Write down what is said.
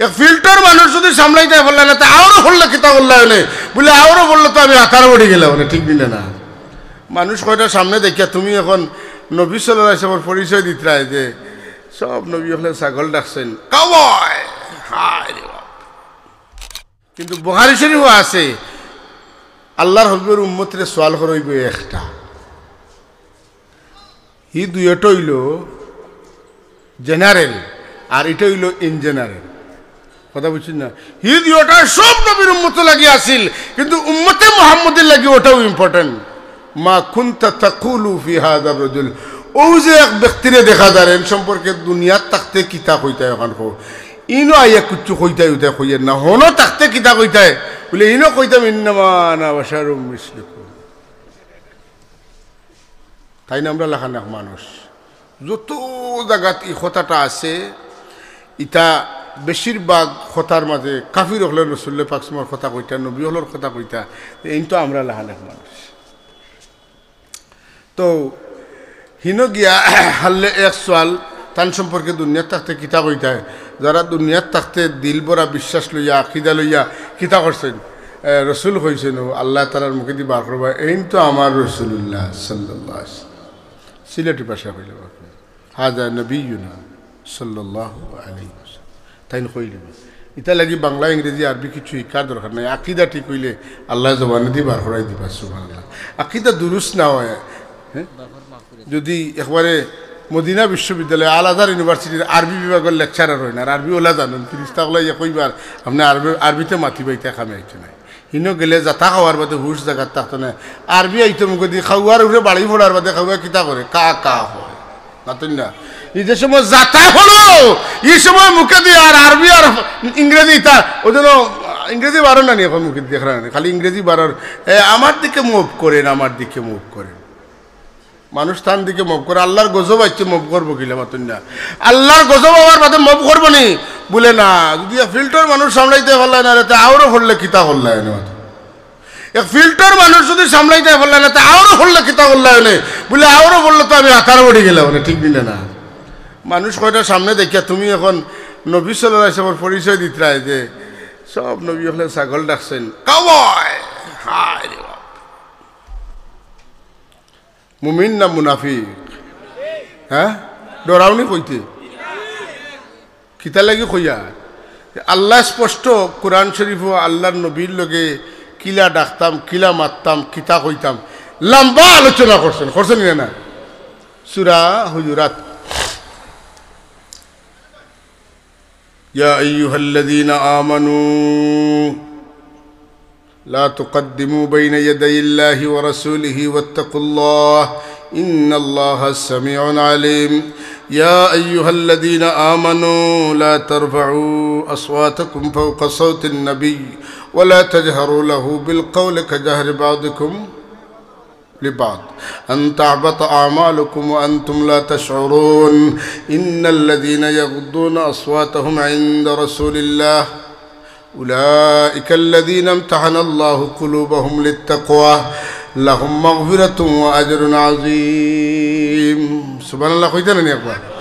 এক ফিল্টার মানুষ যদি সামলাইতে বললেন না তা আরও বললে কিতা বললে হলে বলে আরও বললে তো আমি আতার বড়ি গেলাম মানে ঠিক দিলে না মানুষ কয়টা সামনে দেখিয়া তুমি এখন নবী সাল্লাল্লাহু আলাইহি ওয়াসাল্লামের পরিচয় দিতে রায় যে সব নবী হলে ছাগল ডাকছেন কাওয়ায় হায় রে বাপ কিন্তু বুখারী শরীফে আছে আল্লাহর হবিবের উম্মতরে সওয়াল করইব একটা ই দুইটা হইল জেনারেল আর এটা হইল ইন জেনারেল কথা বুঝছেন না ই দুইটা সব নবীর উম্মত লাগি আসিল কিন্তু উম্মতে মুহাম্মদের লাগি ওটাও ইম্পর্টেন্ট মা কুনতা তাকুলু ফি হাযা রাজুল ও যে এক ব্যক্তিরে দেখা দাঁড়েন সম্পর্কে দুনিয়াত থাকতে কিতা কইতায় এখন কো ইনো আইয়া কুচ্ছু কইতায় উঠে কইয়ের না হনো থাকতে কিতা কইতায় বলে ইনো কইতাম ইন্নামা আনা বাশারুম মিসলুকুম তাই না আমরা লাখানাক মানুষ যত জায়গাত এই কথাটা আছে ইটা বেশিরভাগ কথার মাঝে কাফির হলের রাসূলুল্লাহ পাক সাল্লাল্লাহু কথা কইতা নবী হলের কথা কইতা এই তো আমরা লাখানাক মানুষ তো হিন গিয়া হাল্লে এক সোয়াল তান সম্পর্কে দুনিয়াত থাকতে কিতা কইতায় যারা দুনিয়াত থাকতে দিল ভরা বিশ্বাস লইয়া আকিদা লইয়া কিতা করছেন রসুল কইছেন আল্লাহ তাআলার মুখে দি বার করবা এই তো আমার রাসূলুল্লাহ সাল্লাল্লাহু আলাইহি ওয়াসাল্লাম সিলেটি ভাষা কইল হাযা নবিয়ুনা সাল্লাল্লাহু আলাইহি ওয়াসাল্লাম তাইন কইল ইতা লাগি বাংলা ইংরেজি আরবি কিছু শিকার দরকার নাই আকিদা ঠিক হইলে আল্লাহ জবানে দি বার করাই দিবা সুবহানাল্লাহ আকিদা দুরুস্ত না হয় হ্যাঁ যদি একবারে মদিনা বিশ্ববিদ্যালয় আল আজহার ইউনিভার্সিটির আরবি বিভাগের লেকচারার হয় না আর আরবি ওলা জানুন ফিরিস্তাগুলো ইয়ে কইবার আপনি আরবিতে মাতিবাইতে খামে আইতে নাই হিনো গেলে যাতা খাওয়ার বাদে হুশ জায়গার থাকতো না আরবি আইতে মুখে দিয়ে খাওয়ার উপরে বাড়ি ফোড়ার বাদে খাওয়া কিতা করে কা কা হয় নাতুন না এই যে সময় যাতা হলো এই সময় মুখে দিয়ে আর আরবি আর ইংরেজি তা ওই জন্য ইংরেজি বারো না নি এখন মুখে দেখা না খালি ইংরেজি বারোর আমার দিকে মুভ করেন আমার দিকে মুভ করেন মানুষ তার দিকে মুভ করে আল্লাহর গজব আইছে মুভ করবো কিলা মাতুন না আল্লাহর গজব আবার বাদে মুভ করবো নি বলে না যদি ফিল্টার মানুষ সামলাইতে পারলে না রে আরও হরলে কিতা হল্লা এনে এক ফিল্টার মানুষ যদি সামলাইতে পারলে না আরও হরলে কিতা হল্লা এনে বলে আরও বললে তো আমি আতার বড়ি গেলাম মানে ঠিক দিলে না মানুষ কয়টা সামনে দেখিয়া তুমি এখন নবী সাল্লাল্লাহু আলাইহি ওয়াসাল্লামের পরিচয় দিতে রায় যে সব নবী হলে ছাগল ডাকছেন কাওয়ায় হায় রে বাপ মুমিন না মুনাফিক হ্যাঁ ডরাওনি কইতে কিতা লাগি কইয়া আল্লাহ স্পষ্ট কোরআন শরীফ ও আল্লাহর নবীর লগে কিলা ডাকতাম কিলা মারতাম কিতা কইতাম লম্বা আলোচনা করছেন না সূরা হুজুরাত ইয়া আইয়ুহাল্লাযীনা আমানু لا تقدموا بين يدي الله ورسوله واتقوا الله إن الله سميع عليم يا أيها الذين آمنوا لا ترفعوا أصواتكم فوق صوت النبي ولا تجهروا له بالقول كجهر بعضكم لبعض أن تحبط أعمالكم وأنتم لا تشعرون إن الذين يغضون أصواتهم عند رسول الله أولئك الذين امتحن الله قلوبهم للتقوى لهم مغفرة وأجر عظيم سبحان الله.